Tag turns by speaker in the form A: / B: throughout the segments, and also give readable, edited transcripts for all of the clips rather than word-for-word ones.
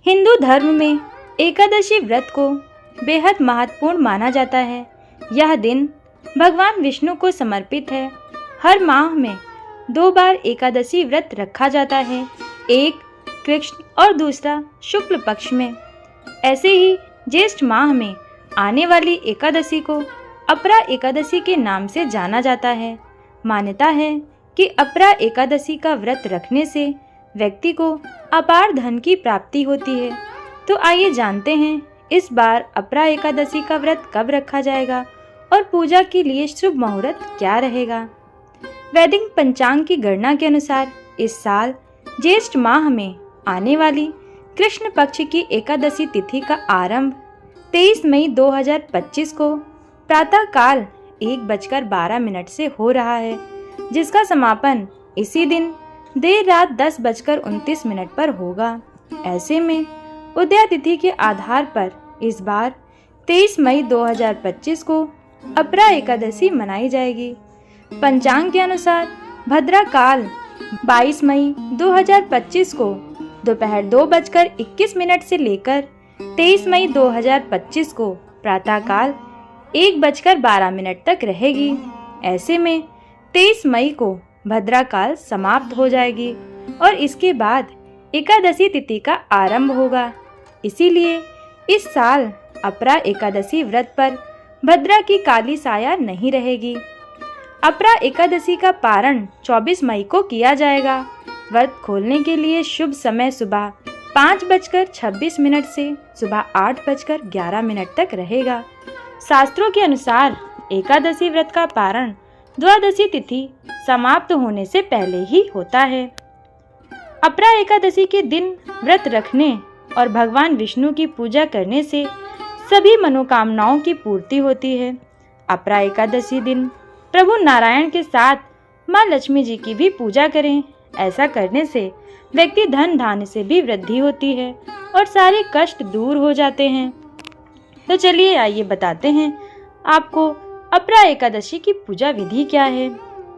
A: हिंदू धर्म में एकादशी व्रत को बेहद महत्वपूर्ण माना जाता है। यह दिन भगवान विष्णु को समर्पित है। हर माह में 2 बार एकादशी व्रत रखा जाता है, एक कृष्ण और दूसरा शुक्ल पक्ष में। ऐसे ही ज्येष्ठ माह में आने वाली एकादशी को अपरा एकादशी के नाम से जाना जाता है। मान्यता है कि अपरा एकादशी का व्रत रखने से व्यक्ति को अपार धन की प्राप्ति होती है। तो आइए जानते हैं इस बार अपरा एकादशी का व्रत कब रखा जाएगा और पूजा के लिए शुभ मुहूर्त क्या रहेगा। वैदिक पंचांग की गणना के अनुसार इस साल ज्येष्ठ माह में आने वाली कृष्ण पक्ष की एकादशी तिथि का आरंभ 23 मई 2025 को प्रातः काल 1:12 से हो रहा है, जिसका समापन इसी दिन देर रात 10:29 पर होगा। ऐसे में उदया तिथि के आधार पर इस बार 23 मई 2025 को अपरा एकादशी मनाई जाएगी। पंचांग के अनुसार भद्रा काल 22 मई 2025 को दोपहर 2:21 से लेकर 23 मई 2025 को प्रातः काल 1:12 तक रहेगी। ऐसे में 23 मई को भद्रा काल समाप्त हो जाएगी और इसके बाद एकादशी तिथि का आरंभ होगा। इसीलिए इस साल अपरा एकादशी व्रत पर भद्रा की काली साया नहीं रहेगी। अपरा एकादशी का पारण 24 मई को किया जाएगा। व्रत खोलने के लिए शुभ समय सुबह 5:26 से सुबह 8:11 तक रहेगा। शास्त्रों के अनुसार एकादशी व्रत का पारण द्वादशी तिथि समाप्त होने से पहले ही होता है। अपरा एकादशी के दिन व्रत रखने और भगवान विष्णु की पूजा करने से सभी मनोकामनाओं की पूर्ति होती है। अपरा एकादशी दिन प्रभु नारायण के साथ माँ लक्ष्मी जी की भी पूजा करें। ऐसा करने से व्यक्ति धन धान्य से भी वृद्धि होती है और सारे कष्ट दूर हो जाते हैं। तो चलिए आइए बताते हैं आपको अपरा एकादशी की पूजा विधि क्या है।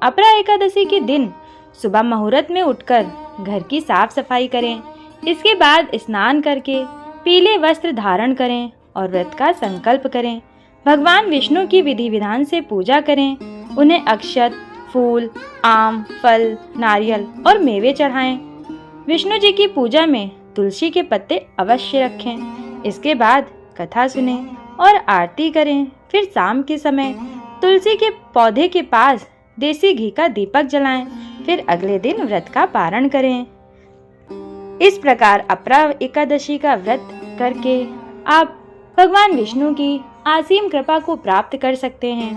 A: अपरा एकादशी के दिन सुबह मुहूर्त में उठकर घर की साफ सफाई करें। इसके बाद स्नान करके पीले वस्त्र धारण करें और व्रत का संकल्प करें। भगवान विष्णु की विधि विधान से पूजा करें। उन्हें अक्षत, फूल, आम, फल, नारियल और मेवे चढ़ाएं। विष्णु जी की पूजा में तुलसी के पत्ते अवश्य रखें। इसके बाद कथा सुनें और आरती करें। फिर शाम के समय तुलसी के पौधे के पास देसी घी का दीपक जलाएं। फिर अगले दिन व्रत का पारण करें। इस प्रकार अपरा एकादशी का व्रत करके आप भगवान विष्णु की असीम कृपा को प्राप्त कर सकते हैं।